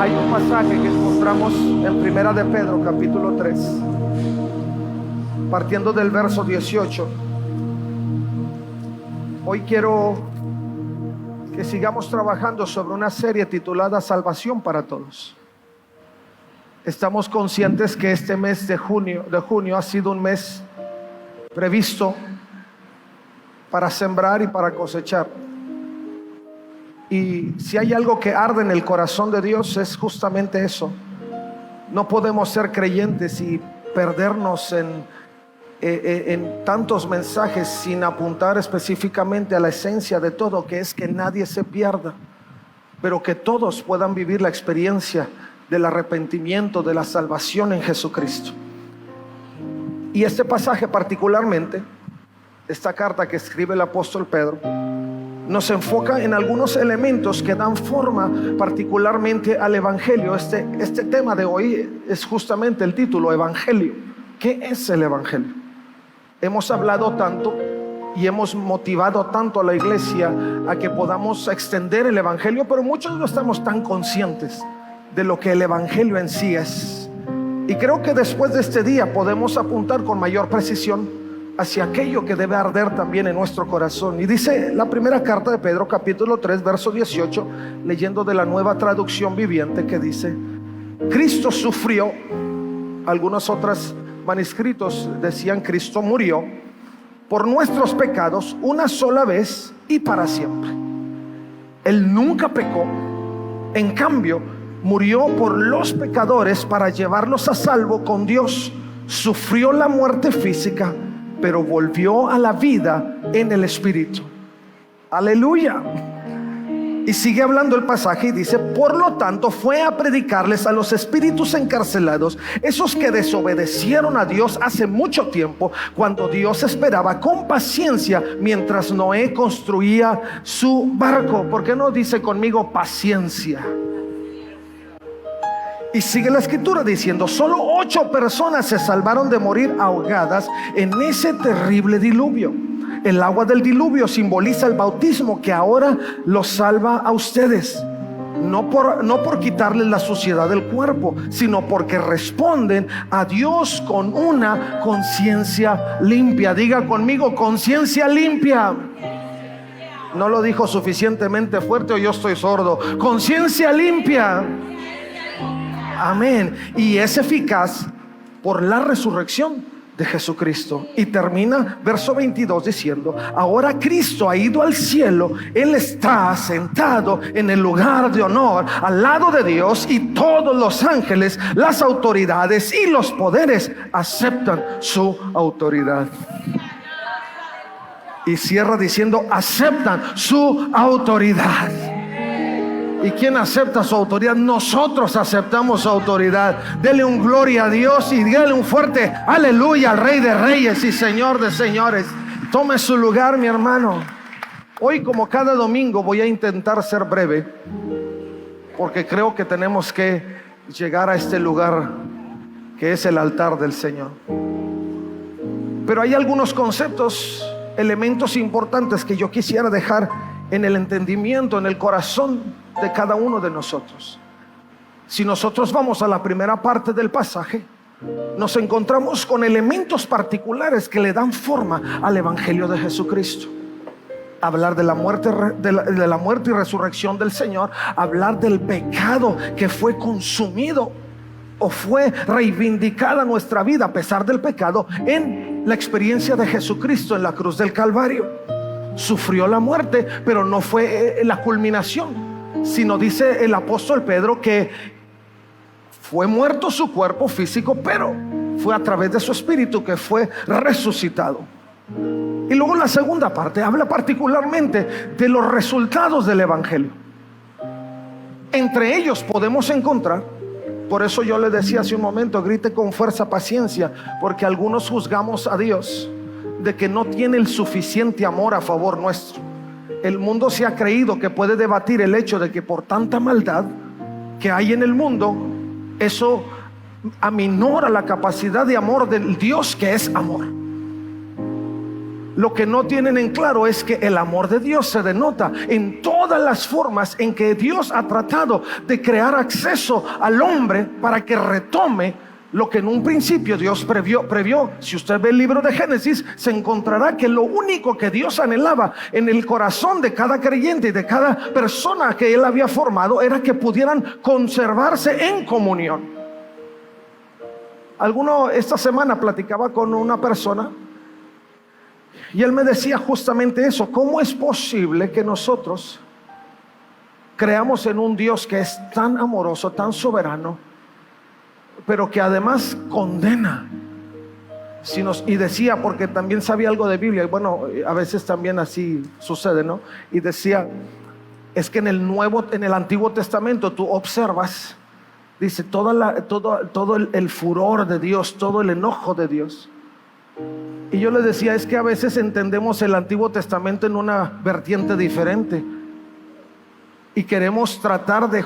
Hay un pasaje que encontramos en Primera de Pedro, capítulo 3, partiendo del verso 18. Hoy quiero que sigamos trabajando sobre una serie titulada Salvación para Todos. Estamos conscientes que este mes de junio ha sido un mes previsto para sembrar y para cosechar. Y si hay algo que arde en el corazón de Dios, es justamente eso. No podemos ser creyentes y perdernos en tantos mensajes sin apuntar específicamente a la esencia de todo, que es que nadie se pierda, pero que todos puedan vivir la experiencia del arrepentimiento, de la salvación en Jesucristo. Y este pasaje particularmente, esta carta que escribe el apóstol Pedro, nos enfoca en algunos elementos que dan forma particularmente al Evangelio. Este tema de hoy es justamente el título, Evangelio. ¿Qué es el Evangelio? Hemos hablado tanto y hemos motivado tanto a la iglesia a que podamos extender el Evangelio, pero muchos no estamos tan conscientes de lo que el Evangelio en sí es. Y creo que después de este día podemos apuntar con mayor precisión hacia aquello que debe arder también en nuestro corazón. Y dice la primera carta de Pedro, capítulo 3, verso 18, leyendo de la Nueva Traducción Viviente, que dice: Cristo sufrió. Algunos otros manuscritos decían Cristo murió por nuestros pecados una sola vez y para siempre. Él nunca pecó, en cambio murió por los pecadores para llevarlos a salvo con Dios. Sufrió la muerte física, pero volvió a la vida en el Espíritu. Aleluya. Y sigue hablando el pasaje y dice: por lo tanto fue a predicarles a los espíritus encarcelados, esos que desobedecieron a Dios hace mucho tiempo, cuando Dios esperaba con paciencia mientras Noé construía su barco. ¿Por qué no dice conmigo paciencia? Y sigue la escritura diciendo: solo 8 personas se salvaron de morir ahogadas en ese terrible diluvio. El agua del diluvio simboliza el bautismo que ahora los salva a ustedes. No por quitarles la suciedad del cuerpo, sino porque responden a Dios con una conciencia limpia. Diga conmigo: conciencia limpia. No lo dijo suficientemente fuerte o yo estoy sordo. Conciencia limpia. Amén. Y es eficaz por la resurrección de Jesucristo. Y termina verso 22 diciendo: ahora Cristo ha ido al cielo, Él está sentado en el lugar de honor al lado de Dios, y todos los ángeles, las autoridades y los poderes aceptan su autoridad. Y cierra diciendo: aceptan su autoridad. ¿Y quién acepta su autoridad? Nosotros aceptamos su autoridad. Dele un gloria a Dios y dele un fuerte aleluya al Rey de Reyes y Señor de Señores. Tome su lugar, mi hermano. Hoy, como cada domingo, voy a intentar ser breve, porque creo que tenemos que llegar a este lugar que es el altar del Señor. Pero hay algunos conceptos, elementos importantes que yo quisiera dejar en el entendimiento, en el corazón de cada uno de nosotros. Si nosotros vamos a la primera parte del pasaje, nos encontramos con elementos particulares que le dan forma al Evangelio de Jesucristo. Hablar de la muerte, de la muerte y resurrección del Señor. Hablar del pecado que fue consumido o fue reivindicada nuestra vida a pesar del pecado en la experiencia de Jesucristo en la cruz del Calvario. Sufrió la muerte, pero no fue la culminación, sino dice el apóstol Pedro que fue muerto su cuerpo físico, pero fue a través de su espíritu que fue resucitado. Y luego la segunda parte habla particularmente de los resultados del Evangelio. Entre ellos podemos encontrar, por eso yo le decía hace un momento, grite con fuerza paciencia, porque algunos juzgamos a Dios de que no tiene el suficiente amor a favor nuestro. El mundo se ha creído que puede debatir el hecho de que por tanta maldad que hay en el mundo, eso aminora la capacidad de amor del Dios que es amor. Lo que no tienen en claro es que el amor de Dios se denota en todas las formas en que Dios ha tratado de crear acceso al hombre para que retome lo que en un principio Dios previó. Si usted ve el libro de Génesis, se encontrará que lo único que Dios anhelaba en el corazón de cada creyente y de cada persona que Él había formado era que pudieran conservarse en comunión. Esta semana platicaba con una persona y él me decía justamente eso. ¿Cómo es posible que nosotros creamos en un Dios que es tan amoroso, tan soberano, pero que además condena? Y decía, porque también sabía algo de Biblia, y bueno, a veces también así sucede, ¿no? Y decía, es que en el Antiguo Testamento tú observas, dice, todo el furor de Dios, todo el enojo de Dios. Y yo le decía, es que a veces entendemos el Antiguo Testamento en una vertiente diferente y queremos tratar de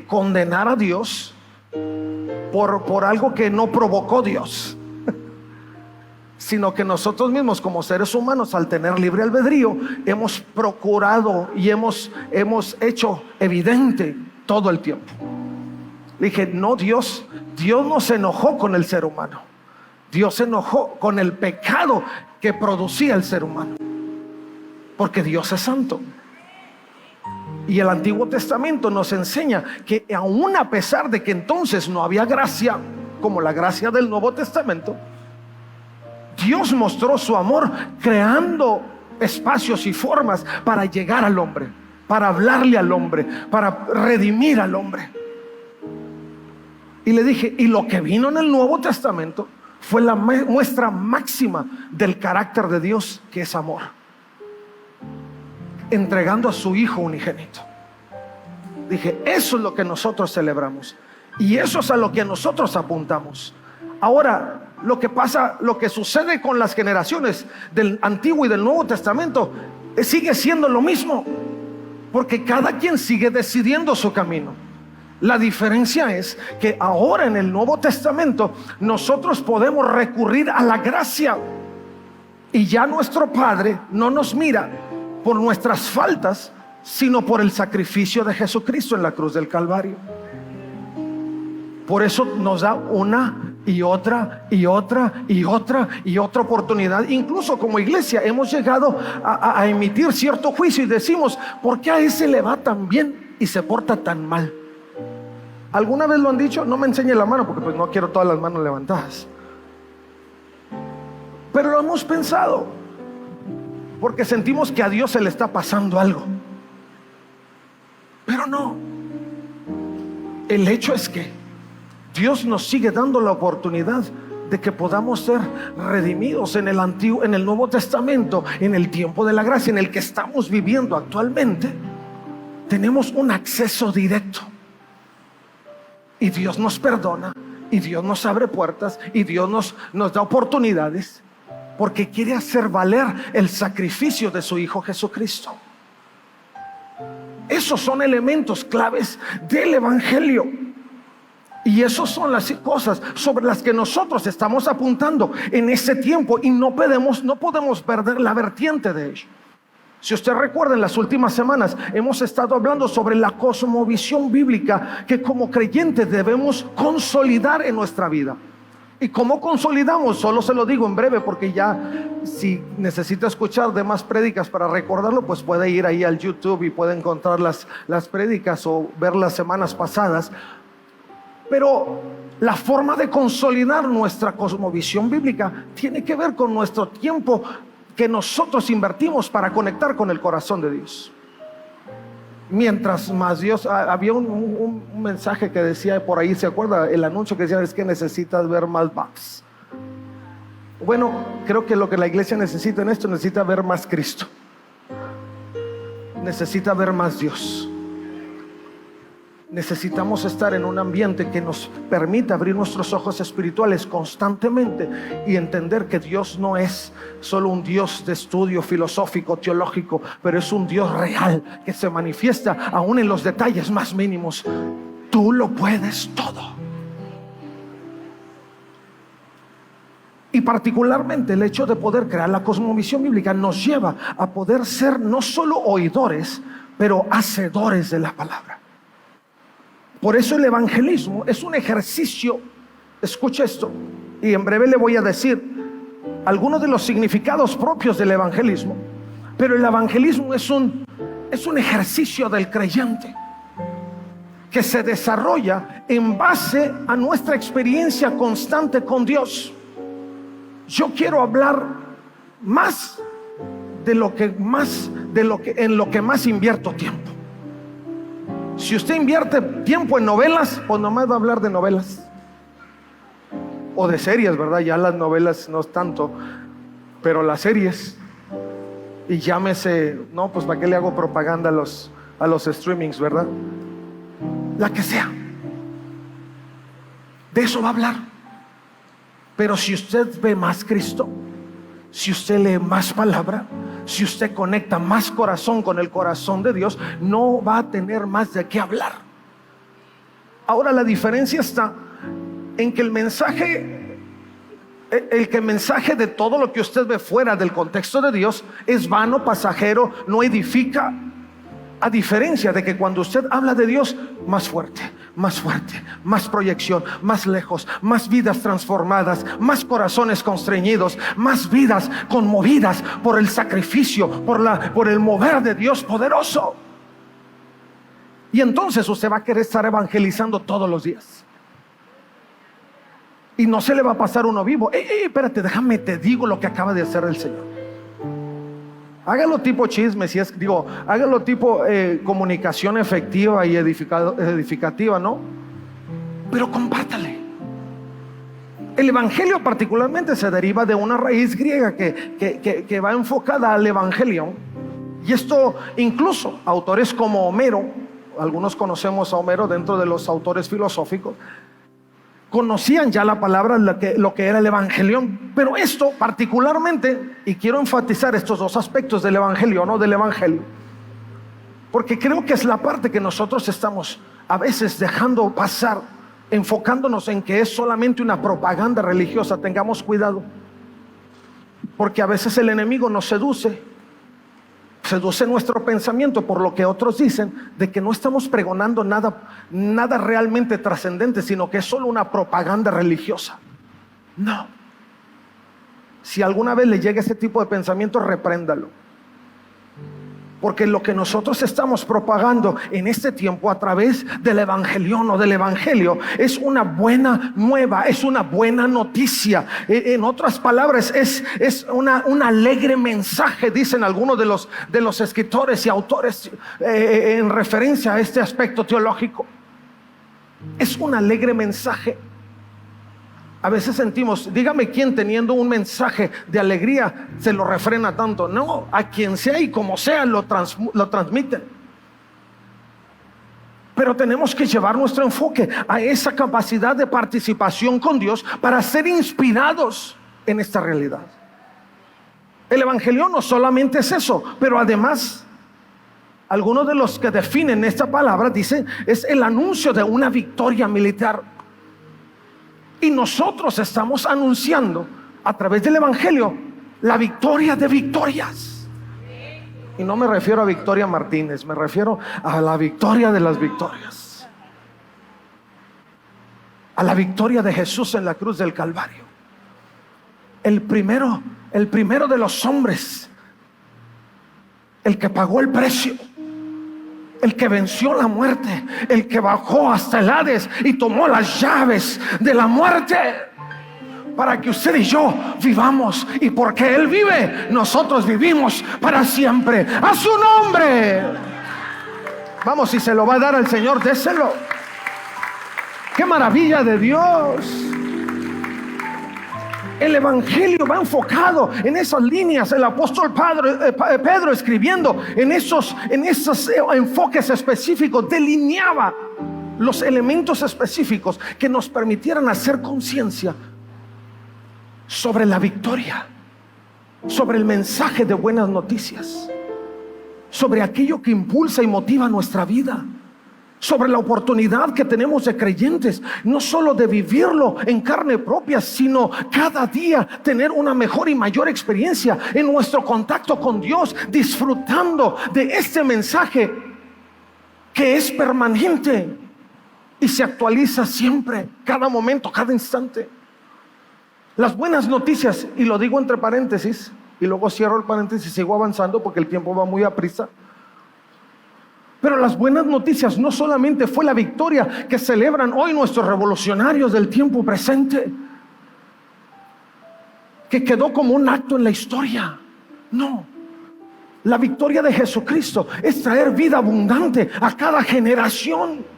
condenar a Dios por algo que no provocó Dios, sino que nosotros mismos como seres humanos, al tener libre albedrío, hemos procurado y hemos hecho evidente todo el tiempo. Le dije, no, Dios no se enojó con el ser humano. Dios se enojó con el pecado que producía el ser humano, porque Dios es santo. Y el Antiguo Testamento nos enseña que aún a pesar de que entonces no había gracia como la gracia del Nuevo Testamento, Dios mostró su amor creando espacios y formas para llegar al hombre, para hablarle al hombre, para redimir al hombre. Y le dije, y lo que vino en el Nuevo Testamento fue la muestra máxima del carácter de Dios, que es amor, entregando a su Hijo unigénito. Dije, eso es lo que nosotros celebramos y eso es a lo que nosotros apuntamos. Ahora, lo que sucede con las generaciones del Antiguo y del Nuevo Testamento sigue siendo lo mismo, porque cada quien sigue decidiendo su camino. La diferencia es que ahora en el Nuevo Testamento nosotros podemos recurrir a la gracia, y ya nuestro Padre no nos mira por nuestras faltas, sino por el sacrificio de Jesucristo en la cruz del Calvario. Por eso nos da una y otra y otra y otra y otra oportunidad. Incluso como iglesia hemos llegado a emitir cierto juicio y decimos, ¿por qué a ese le va tan bien y se porta tan mal? ¿Alguna vez lo han dicho? No me enseñe la mano, porque pues no quiero todas las manos levantadas. Pero lo hemos pensado, porque sentimos que a Dios se le está pasando algo. Pero no. El hecho es que Dios nos sigue dando la oportunidad de que podamos ser redimidos en el Nuevo Testamento, en el tiempo de la gracia en el que estamos viviendo actualmente. Tenemos un acceso directo. Y Dios nos perdona, y Dios nos abre puertas, y Dios nos da oportunidades, porque quiere hacer valer el sacrificio de su Hijo Jesucristo. Esos son elementos claves del Evangelio, y esos son las cosas sobre las que nosotros estamos apuntando en ese tiempo, y no podemos perder la vertiente de ello. Si usted recuerda, en las últimas semanas hemos estado hablando sobre la cosmovisión bíblica que como creyentes debemos consolidar en nuestra vida. ¿Y cómo consolidamos? Solo se lo digo en breve, porque ya si necesita escuchar demás prédicas para recordarlo, pues puede ir ahí al YouTube y puede encontrar las prédicas o ver las semanas pasadas. Pero la forma de consolidar nuestra cosmovisión bíblica tiene que ver con nuestro tiempo que nosotros invertimos para conectar con el corazón de Dios. Mientras más Dios, había un mensaje que decía por ahí, ¿se acuerda? El anuncio que decía, es que necesitas ver más Bucks. Bueno, creo que lo que la iglesia necesita en esto, necesita ver más Cristo, necesita ver más Dios. Necesitamos estar en un ambiente que nos permita abrir nuestros ojos espirituales constantemente y entender que Dios no es solo un Dios de estudio filosófico, teológico, pero es un Dios real que se manifiesta aún en los detalles más mínimos. Tú lo puedes todo. Y Y particularmente el hecho de poder crear la cosmovisión bíblica nos lleva a poder ser no solo oidores, pero hacedores de la palabra. Por eso el evangelismo es un ejercicio. Escucha esto, y en breve le voy a decir algunos de los significados propios del evangelismo. Pero el evangelismo es un ejercicio del creyente que se desarrolla en base a nuestra experiencia constante con Dios. Yo quiero hablar más en lo que más invierto tiempo. Si usted invierte tiempo en novelas, pues nomás va a hablar de novelas o de series, ¿verdad? Ya las novelas no es tanto, pero las series. Y llámese, no, pues para qué le hago propaganda a los streamings, ¿verdad? La que sea, de eso va a hablar. Pero si usted ve más Cristo, si usted lee más palabra, si usted conecta más corazón con el corazón de Dios, no va a tener más de qué hablar. Ahora la diferencia está en que el mensaje de todo lo que usted ve fuera del contexto de Dios es vano, pasajero, no edifica. A diferencia de que cuando usted habla de Dios, más fuerte, más proyección, más lejos, más vidas transformadas, más corazones constreñidos, más vidas conmovidas por el sacrificio, por el mover de Dios poderoso. Y entonces usted va a querer estar evangelizando todos los días. Y no se le va a pasar uno vivo. Espérate, déjame te digo lo que acaba de hacer el Señor. Hágalo tipo chisme, hágalo tipo comunicación efectiva y edificativa, ¿no? Pero compártale. El evangelio particularmente se deriva de una raíz griega que va enfocada al evangelio. Y esto incluso autores como Homero, algunos conocemos a Homero dentro de los autores filosóficos, conocían ya la palabra, lo que era el evangelión. Pero esto particularmente, y quiero enfatizar estos dos aspectos del evangelio, no del evangelio, porque creo que es la parte que nosotros estamos a veces dejando pasar, enfocándonos en que es solamente una propaganda religiosa. Tengamos cuidado, porque a veces el enemigo nos seduce nuestro pensamiento por lo que otros dicen, de que no estamos pregonando nada realmente trascendente, sino que es solo una propaganda religiosa. No. Si alguna vez le llega ese tipo de pensamiento, repréndalo. Porque lo que nosotros estamos propagando en este tiempo a través del evangelión o del evangelio es una buena nueva, es una buena noticia. En otras palabras, es un alegre mensaje, dicen algunos de los escritores y autores en referencia a este aspecto teológico. Es un alegre mensaje. A veces sentimos, dígame quién teniendo un mensaje de alegría se lo refrena tanto. No, a quien sea y como sea lo transmiten. Pero tenemos que llevar nuestro enfoque a esa capacidad de participación con Dios para ser inspirados en esta realidad. El evangelio no solamente es eso, pero además algunos de los que definen esta palabra dicen es el anuncio de una victoria militar. Y nosotros estamos anunciando a través del evangelio la victoria de victorias. Y no me refiero a Victoria Martínez, me refiero a la victoria de las victorias, a la victoria de Jesús en la cruz del Calvario. El primero de los hombres, el que pagó el precio, el que venció la muerte, el que bajó hasta el Hades y tomó las llaves de la muerte para que usted y yo vivamos. Y porque Él vive, nosotros vivimos para siempre. ¡A su nombre! Vamos, si se lo va a dar al Señor, déselo. ¡Qué maravilla de Dios! El evangelio va enfocado en esas líneas. El apóstol Pedro escribiendo en esos enfoques específicos, delineaba los elementos específicos que nos permitieran hacer conciencia sobre la victoria, sobre el mensaje de buenas noticias, sobre aquello que impulsa y motiva nuestra vida. sobre la oportunidad que tenemos de creyentes, no solo de vivirlo en carne propia, sino cada día tener una mejor y mayor experiencia en nuestro contacto con Dios, disfrutando de este mensaje que es permanente y se actualiza siempre, cada momento, cada instante. Las buenas noticias, y lo digo entre paréntesis, y luego cierro el paréntesis y sigo avanzando porque el tiempo va muy aprisa. Pero las buenas noticias no solamente fue la victoria que celebran hoy nuestros revolucionarios del tiempo presente, que quedó como un acto en la historia. No, la victoria de Jesucristo es traer vida abundante a cada generación.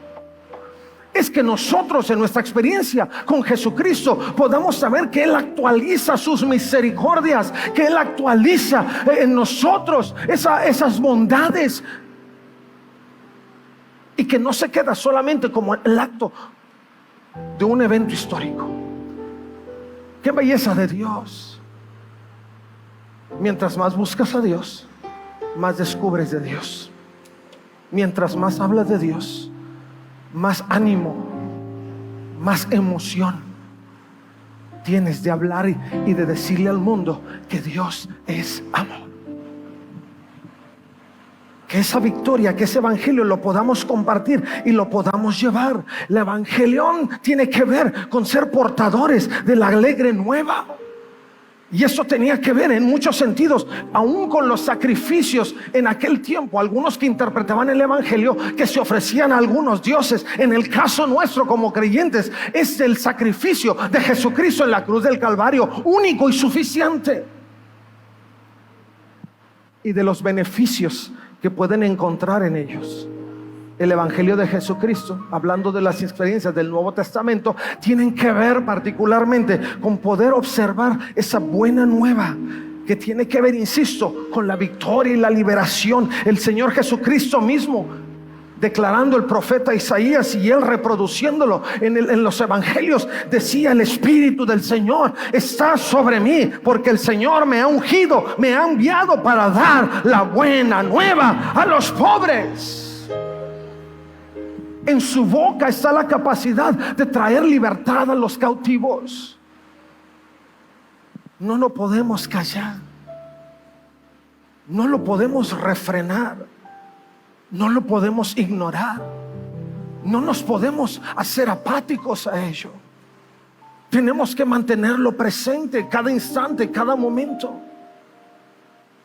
Es que nosotros en nuestra experiencia con Jesucristo podamos saber que Él actualiza sus misericordias, que Él actualiza en nosotros esas bondades, y que no se queda solamente como el acto de un evento histórico. Qué belleza de Dios. Mientras más buscas a Dios, más descubres de Dios. Mientras más hablas de Dios, más ánimo, más emoción tienes de hablar y de decirle al mundo que Dios es amor. Que esa victoria, que ese evangelio lo podamos compartir y lo podamos llevar. El evangelión tiene que ver con ser portadores de la alegre nueva. Y eso tenía que ver en muchos sentidos, aún con los sacrificios en aquel tiempo. Algunos que interpretaban el evangelio que se ofrecían a algunos dioses. En el caso nuestro como creyentes, es el sacrificio de Jesucristo en la cruz del Calvario, único y suficiente. Y de los beneficios que pueden encontrar en ellos. El evangelio de Jesucristo, hablando de las experiencias del Nuevo Testamento, tienen que ver particularmente con poder observar esa buena nueva, que tiene que ver, insisto, con la victoria y la liberación. El Señor Jesucristo mismo, declarando el profeta Isaías y él reproduciéndolo en los evangelios, decía: el Espíritu del Señor está sobre mí, porque el Señor me ha ungido, me ha enviado para dar la buena nueva a los pobres. En su boca está la capacidad de traer libertad a los cautivos. No lo podemos callar, no lo podemos refrenar, no lo podemos ignorar, no nos podemos hacer apáticos a ello. Tenemos que mantenerlo presente cada instante, cada momento.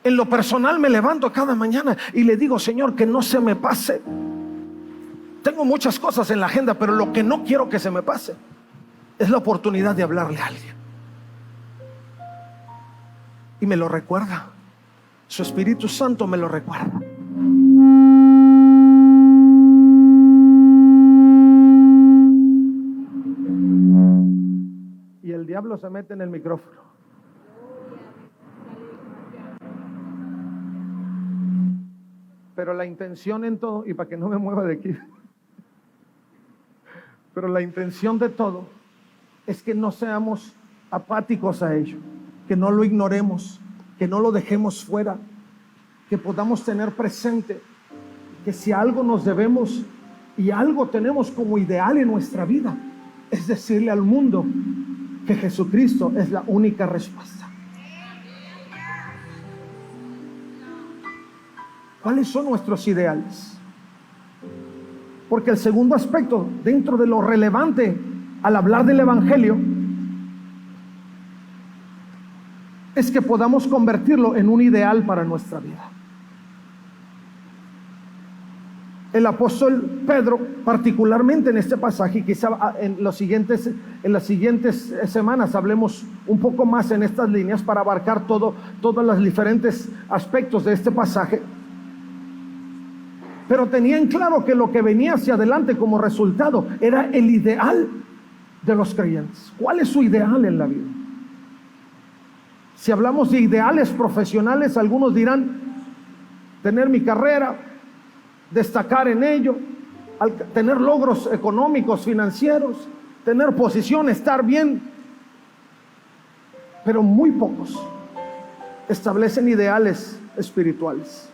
En lo personal me levanto cada mañana y le digo: Señor, que no se me pase. Tengo muchas cosas en la agenda, pero lo que no quiero que se me pase es la oportunidad de hablarle a alguien. Y me lo recuerda, su Espíritu Santo me lo recuerda. Y el diablo se mete en el micrófono. Pero la intención en todo, y para que no me mueva de aquí, pero la intención de todo es que no seamos apáticos a ello, que no lo ignoremos, que no lo dejemos fuera, que podamos tener presente que si algo nos debemos y algo tenemos como ideal en nuestra vida, es decirle al mundo que Jesucristo es la única respuesta. ¿Cuáles son nuestros ideales? Porque el segundo aspecto, dentro de lo relevante al hablar del evangelio, es que podamos convertirlo en un ideal para nuestra vida. El apóstol Pedro, particularmente en este pasaje, quizá en las siguientes semanas hablemos un poco más en estas líneas para abarcar todos los diferentes aspectos de este pasaje. Pero tenían claro que lo que venía hacia adelante como resultado era el ideal de los creyentes. ¿Cuál es su ideal en la vida? Si hablamos de ideales profesionales, algunos dirán tener mi carrera, destacar en ello, tener logros económicos, financieros, tener posición, estar bien. Pero muy pocos establecen ideales espirituales.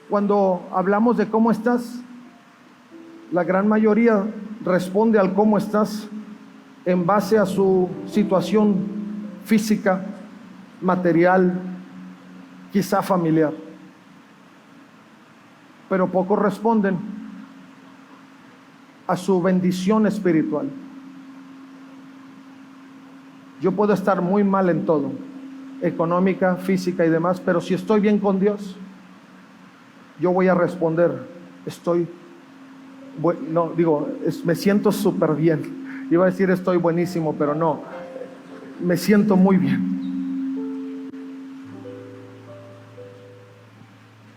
Cuando hablamos de cómo estás, la gran mayoría responde al cómo estás en base a su situación física, material, quizá familiar. Pero pocos responden a su bendición espiritual. Yo puedo estar muy mal en todo, económica, física y demás, pero si estoy bien con Dios, yo voy a responder, me siento súper bien. Iba a decir estoy buenísimo, pero no, me siento muy bien.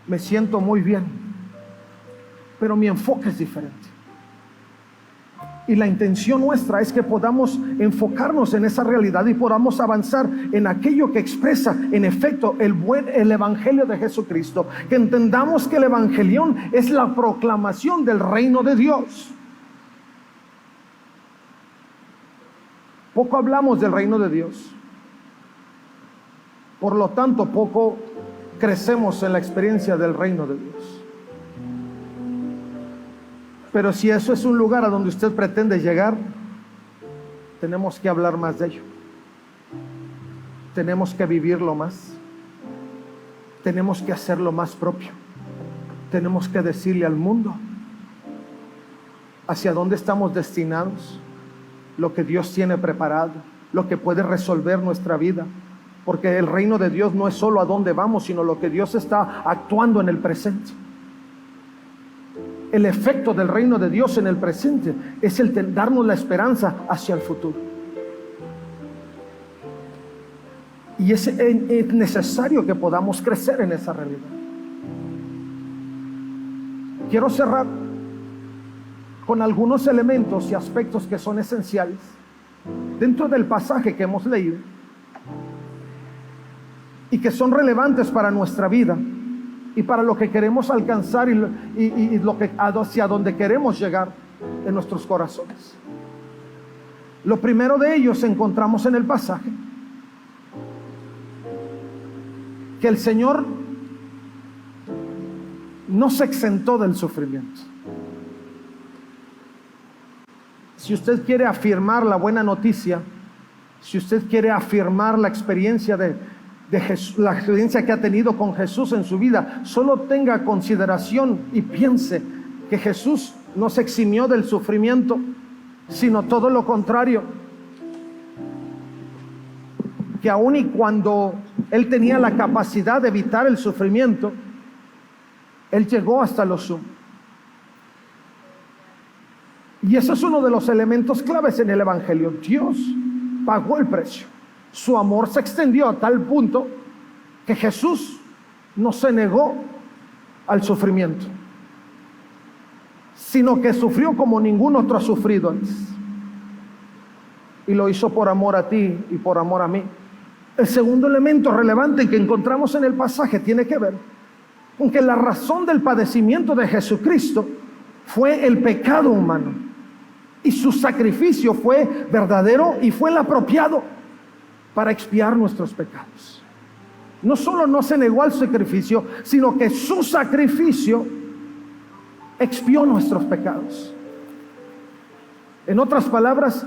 Me siento muy bien, pero mi enfoque es diferente. Y la intención nuestra es que podamos enfocarnos en esa realidad y podamos avanzar en aquello que expresa, en efecto, el Evangelio de Jesucristo. Que entendamos que el Evangelión es la proclamación del reino de Dios. Poco hablamos del reino de Dios. Por lo tanto, poco crecemos en la experiencia del reino de Dios. Pero si eso es un lugar a donde usted pretende llegar, tenemos que hablar más de ello. Tenemos que vivirlo más. Tenemos que hacerlo más propio. Tenemos que decirle al mundo hacia dónde estamos destinados, lo que Dios tiene preparado, lo que puede resolver nuestra vida. Porque el reino de Dios no es solo a dónde vamos, sino lo que Dios está actuando en el presente. El efecto del reino de Dios en el presente es el darnos la esperanza hacia el futuro. Y es necesario que podamos crecer en esa realidad. Quiero cerrar con algunos elementos y aspectos que son esenciales dentro del pasaje que hemos leído y que son relevantes para nuestra vida y para lo que queremos alcanzar y hacia donde queremos llegar en nuestros corazones. Lo primero de ellos encontramos en el pasaje que el Señor no se exentó del sufrimiento. Si usted quiere afirmar la buena noticia, si usted quiere afirmar la experiencia de Jesús, la experiencia que ha tenido con Jesús en su vida, solo tenga consideración y piense que Jesús no se eximió del sufrimiento, sino todo lo contrario. Que aun y cuando Él tenía la capacidad de evitar el sufrimiento, Él llegó hasta lo sumo. Y ese es uno de los elementos claves en el Evangelio. Dios pagó el precio. Su amor se extendió a tal punto que Jesús no se negó al sufrimiento, sino que sufrió como ningún otro ha sufrido antes. Y lo hizo por amor a ti y por amor a mí. El segundo elemento relevante que encontramos en el pasaje tiene que ver con que la razón del padecimiento de Jesucristo fue el pecado humano. Y su sacrificio fue verdadero y fue el apropiado para expiar nuestros pecados. No solo no se negó al sacrificio, sino que su sacrificio expió nuestros pecados. En otras palabras,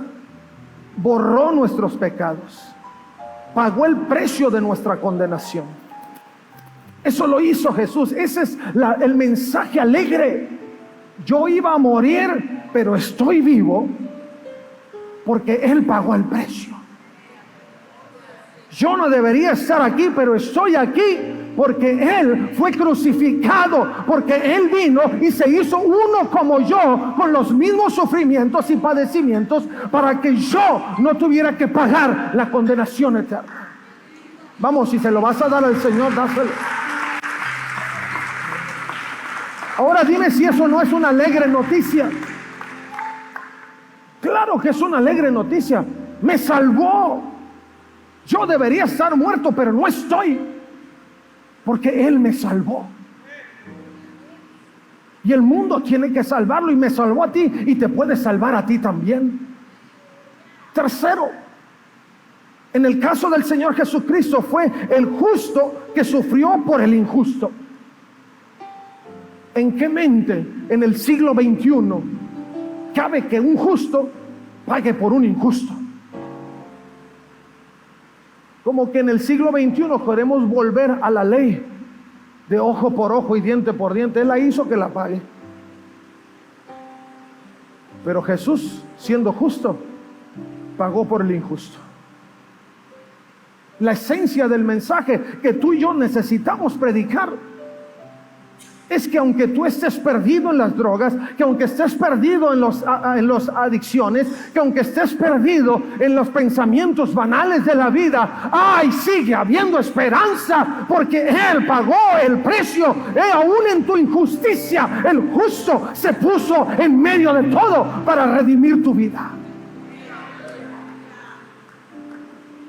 borró nuestros pecados, pagó el precio de nuestra condenación. Eso lo hizo Jesús. Ese es el mensaje alegre. Yo iba a morir, pero estoy vivo porque Él pagó el precio. Yo no debería estar aquí, pero estoy aquí porque Él fue crucificado, porque Él vino y se hizo uno como yo, con los mismos sufrimientos y padecimientos, para que yo no tuviera que pagar la condenación eterna. Vamos, si se lo vas a dar al Señor, dáselo. Ahora dime si eso no es una alegre noticia. Claro que es una alegre noticia. Me salvó. Yo debería estar muerto, pero no estoy, porque Él me salvó. Y el mundo tiene que salvarlo, y me salvó a ti, y te puede salvar a ti también. Tercero, en el caso del Señor Jesucristo, fue el justo que sufrió por el injusto. ¿En qué mente en el siglo XXI cabe que un justo pague por un injusto? Como que en el siglo XXI queremos volver a la ley de ojo por ojo y diente por diente. Él la hizo, que la pague. Pero Jesús, siendo justo, pagó por el injusto. La esencia del mensaje que tú y yo necesitamos predicar es que aunque tú estés perdido en las drogas, que aunque estés perdido en las adicciones, que aunque estés perdido en los pensamientos banales de la vida, sigue habiendo esperanza, porque Él pagó el precio. Aún en tu injusticia, el justo se puso en medio de todo para redimir tu vida.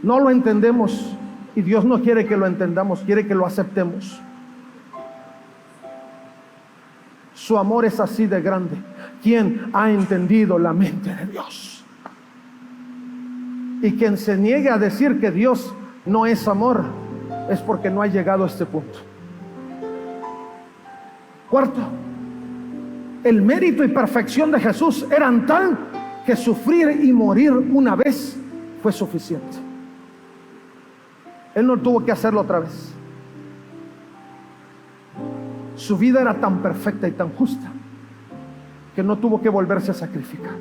No lo entendemos, y Dios no quiere que lo entendamos, quiere que lo aceptemos. Su amor es así de grande. ¿Quién ha entendido la mente de Dios? Y quien se niegue a decir que Dios no es amor, es porque no ha llegado a este punto. Cuarto, el mérito y perfección de Jesús eran tal que sufrir y morir una vez fue suficiente. Él no tuvo que hacerlo otra vez. Su vida era tan perfecta y tan justa que no tuvo que volverse a sacrificar.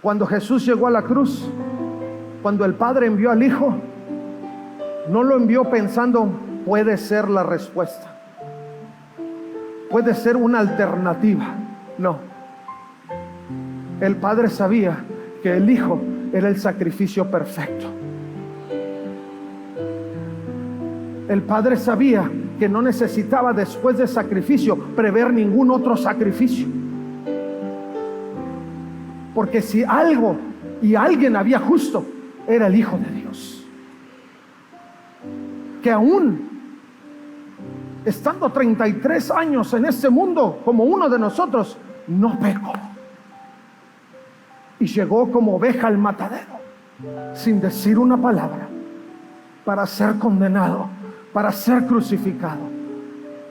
Cuando Jesús llegó a la cruz, cuando el Padre envió al Hijo, no lo envió pensando, puede ser la respuesta, puede ser una alternativa. No, el Padre sabía que el Hijo era el sacrificio perfecto. El Padre sabía que no necesitaba, después del sacrificio, prever ningún otro sacrificio. Porque si algo y alguien había justo, era el Hijo de Dios, que aún estando 33 años en este mundo como uno de nosotros, no pecó, y llegó como oveja al matadero sin decir una palabra, para ser condenado, para ser crucificado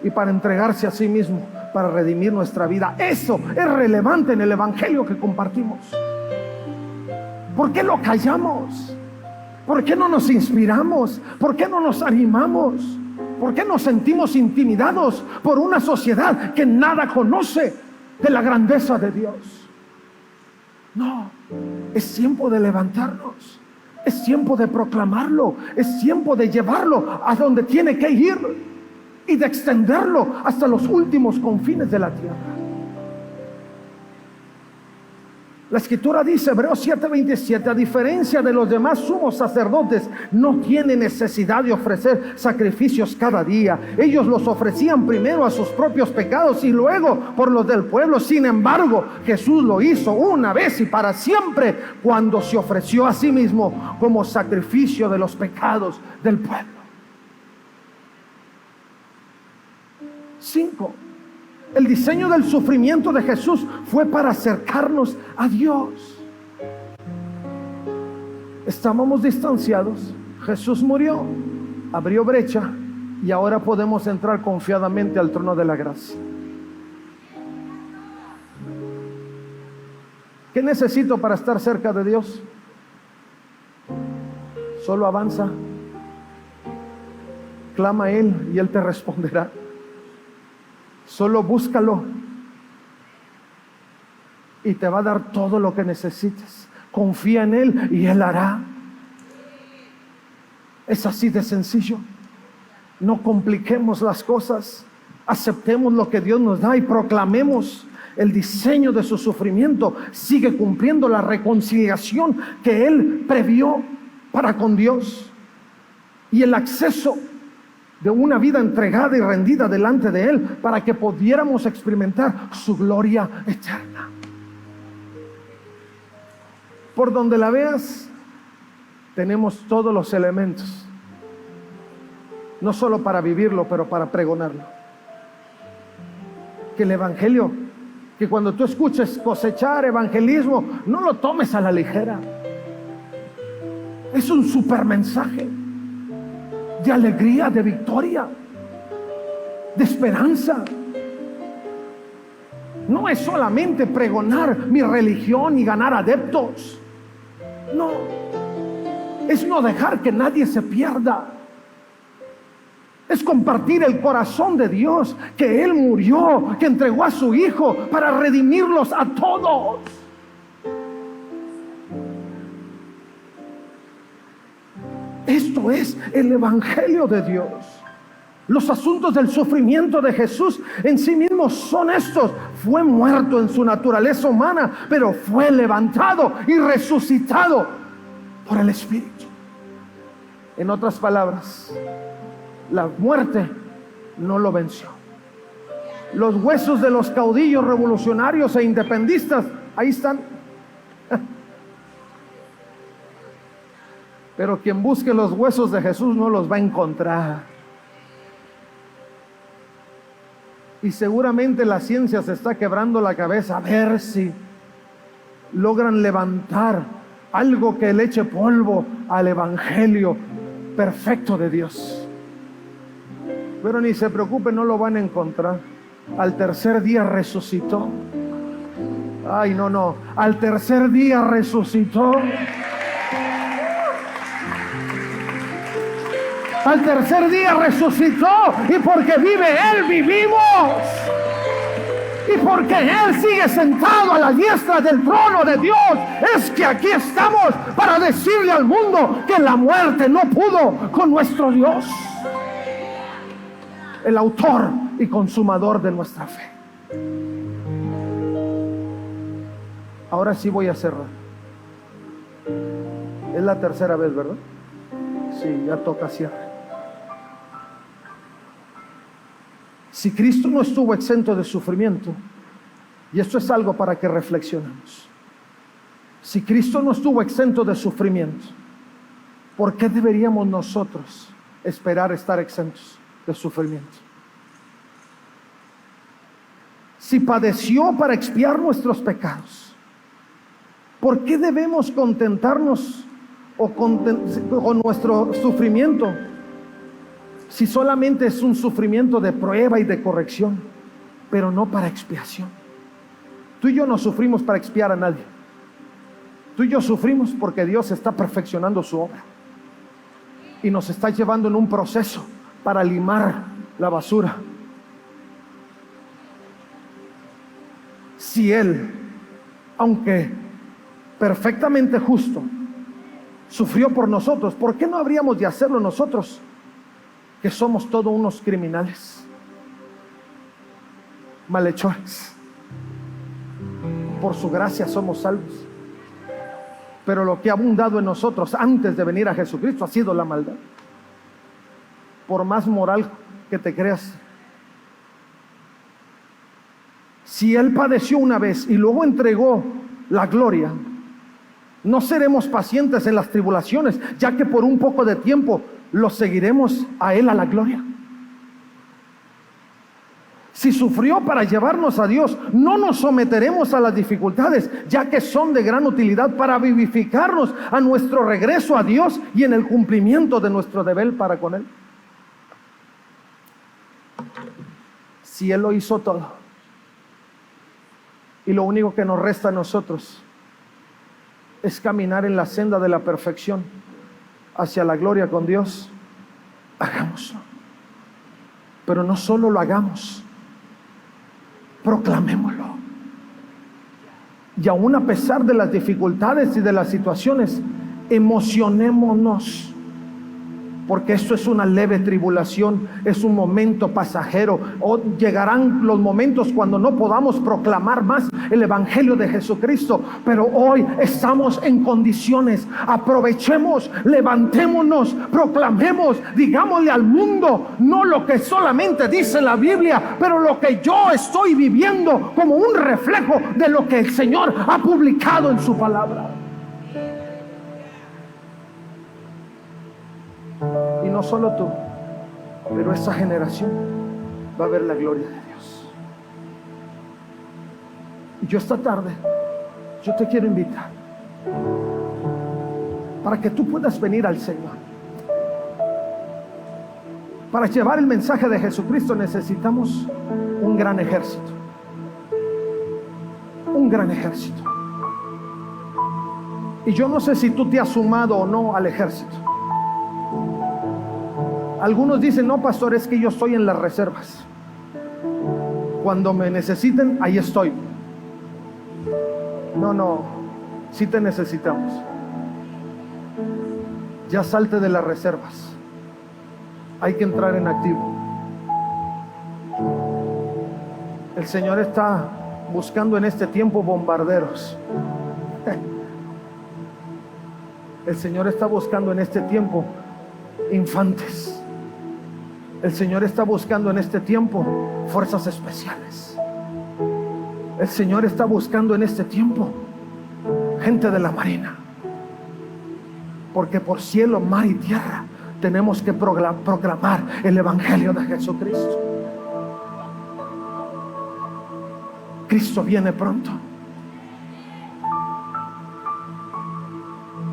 y para entregarse a sí mismo para redimir nuestra vida. Eso es relevante en el evangelio que compartimos. ¿Por qué lo callamos? ¿Por qué no nos inspiramos? ¿Por qué no nos animamos? ¿Por qué nos sentimos intimidados por una sociedad que nada conoce de la grandeza de Dios? No, es tiempo de levantarnos. Es tiempo de proclamarlo. Es tiempo de llevarlo a donde tiene que ir y de extenderlo hasta los últimos confines de la tierra. La Escritura dice, Hebreos 7:27, a diferencia de los demás sumos sacerdotes, no tiene necesidad de ofrecer sacrificios cada día. Ellos los ofrecían primero a sus propios pecados y luego por los del pueblo. Sin embargo, Jesús lo hizo una vez y para siempre, cuando se ofreció a sí mismo como sacrificio de los pecados del pueblo. 5. El diseño del sufrimiento de Jesús fue para acercarnos a Dios. Estábamos distanciados, Jesús murió, abrió brecha y ahora podemos entrar confiadamente al trono de la gracia. ¿Qué necesito para estar cerca de Dios? Solo avanza, clama a Él y Él te responderá. Solo búscalo y te va a dar todo lo que necesites. Confía en Él y Él hará. Es así de sencillo. No compliquemos las cosas. Aceptemos lo que Dios nos da y proclamemos el diseño de su sufrimiento. Sigue cumpliendo la reconciliación que Él previó para con Dios y el acceso de una vida entregada y rendida delante de Él para que pudiéramos experimentar su gloria eterna. Por donde la veas, tenemos todos los elementos, no solo para vivirlo, pero para pregonarlo. Que el evangelio, que cuando tú escuches cosechar evangelismo, no lo tomes a la ligera. Es un super mensaje de alegría, de victoria. de esperanza. No es solamente pregonar mi religión y ganar adeptos. No, es no dejar que nadie se pierda. Es compartir el corazón de Dios, que Él murió, que entregó a su Hijo para redimirlos a todos. Esto es el Evangelio de Dios. Los asuntos del sufrimiento de Jesús en sí mismos son estos. Fue muerto en su naturaleza humana, pero fue levantado y resucitado por el Espíritu. En otras palabras, la muerte no lo venció. Los huesos de los caudillos revolucionarios e independistas, ahí están. Pero quien busque los huesos de Jesús no los va a encontrar. Y seguramente la ciencia se está quebrando la cabeza a ver si logran levantar algo que le eche polvo al Evangelio perfecto de Dios. Pero ni se preocupe, no lo van a encontrar. Al tercer día resucitó. Ay, no. Al tercer día resucitó. Al tercer día resucitó, y porque vive Él, vivimos. Y porque Él sigue sentado a la diestra del trono de Dios, es que aquí estamos para decirle al mundo que la muerte no pudo con nuestro Dios, el autor y consumador de nuestra fe. Ahora sí voy a cerrar. Es la tercera vez, ¿verdad? Sí, ya toca cierre. Si Cristo no estuvo exento de sufrimiento, y esto es algo para que reflexionemos, si Cristo no estuvo exento de sufrimiento, ¿por qué deberíamos nosotros esperar estar exentos de sufrimiento? Si padeció para expiar nuestros pecados, ¿por qué debemos contentarnos con nuestro sufrimiento si solamente es un sufrimiento de prueba y de corrección, pero no para expiación? Tú y yo no sufrimos para expiar a nadie. Tú y yo sufrimos porque Dios está perfeccionando su obra y nos está llevando en un proceso para limar la basura. Si Él, aunque perfectamente justo, sufrió por nosotros, ¿por qué no habríamos de hacerlo nosotros, que somos todos unos criminales, malhechores? Por su gracia somos salvos, pero lo que ha abundado en nosotros antes de venir a Jesucristo ha sido la maldad. Por más moral que te creas, si Él padeció una vez y luego entregó la gloria, no seremos pacientes en las tribulaciones, ya que por un poco de tiempo lo seguiremos a Él a la gloria. Si sufrió para llevarnos a Dios, no nos someteremos a las dificultades, ya que son de gran utilidad para vivificarnos a nuestro regreso a Dios y en el cumplimiento de nuestro deber para con Él. Si Él lo hizo todo, y lo único que nos resta a nosotros es caminar en la senda de la perfección hacia la gloria con Dios, hagámoslo. Pero no solo lo hagamos, proclamémoslo. Y aún a pesar de las dificultades y de las situaciones, emocionémonos, porque esto es una leve tribulación, es un momento pasajero. O llegarán los momentos cuando no podamos proclamar más el Evangelio de Jesucristo, pero hoy estamos en condiciones. Aprovechemos, levantémonos, proclamemos, digámosle al mundo no lo que solamente dice la Biblia, pero lo que yo estoy viviendo como un reflejo de lo que el Señor ha publicado en su palabra. Y no solo tú, pero esta generación va a ver la gloria de Dios. Y yo esta tarde, yo te quiero invitar para que tú puedas venir al Señor Para llevar el mensaje de Jesucristo necesitamos un gran ejército. Un gran ejército. Y yo no sé si tú te has sumado o no al ejército. Algunos dicen, no, pastor, es que yo estoy en las reservas. Cuando me necesiten, ahí estoy. No, sí te necesitamos. Ya salte de las reservas. Hay que entrar en activo. El Señor está buscando en este tiempo bombarderos. El Señor está buscando en este tiempo infantes. El Señor está buscando en este tiempo fuerzas especiales. El Señor está buscando en este tiempo gente de la marina. Porque por cielo, mar y tierra tenemos que proclamar el evangelio de Jesucristo. Cristo viene pronto.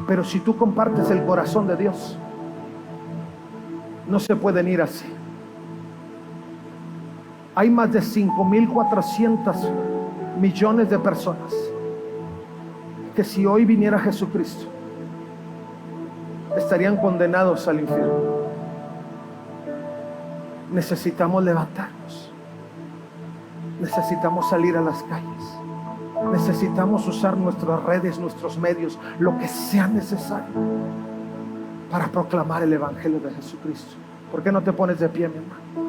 Pero si tú compartes el corazón de Dios, no se pueden ir así. Hay más de 5.400 millones de personas que si hoy viniera Jesucristo estarían condenados al infierno. Necesitamos levantarnos. Necesitamos salir a las calles. Necesitamos usar nuestras redes, nuestros medios, lo que sea necesario para proclamar el evangelio de Jesucristo. ¿Por qué no te pones de pie, mi hermano?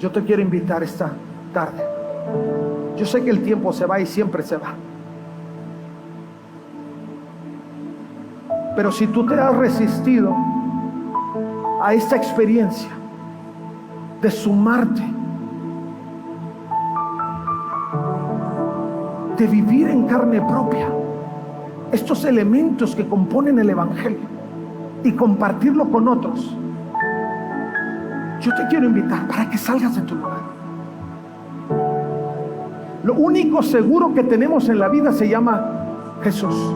Yo te quiero invitar esta tarde. Yo sé que el tiempo se va y siempre se va. Pero si tú te has resistido a esta experiencia de sumarte, de vivir en carne propia estos elementos que componen el evangelio y compartirlo con otros, yo te quiero invitar para que salgas de tu lugar. Lo único seguro que tenemos en la vida se llama Jesús.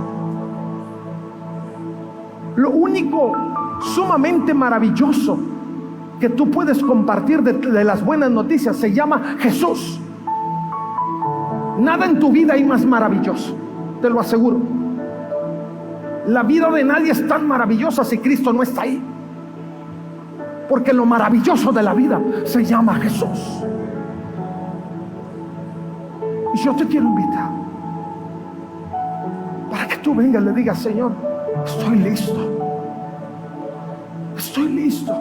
Lo único sumamente maravilloso que tú puedes compartir de las buenas noticias se llama Jesús. Nada en tu vida hay más maravilloso, te lo aseguro. La vida de nadie es tan maravillosa si Cristo no está ahí. Porque lo maravilloso de la vida se llama Jesús. Y yo te quiero invitar para que tú vengas y le digas, Señor, estoy listo. Estoy listo.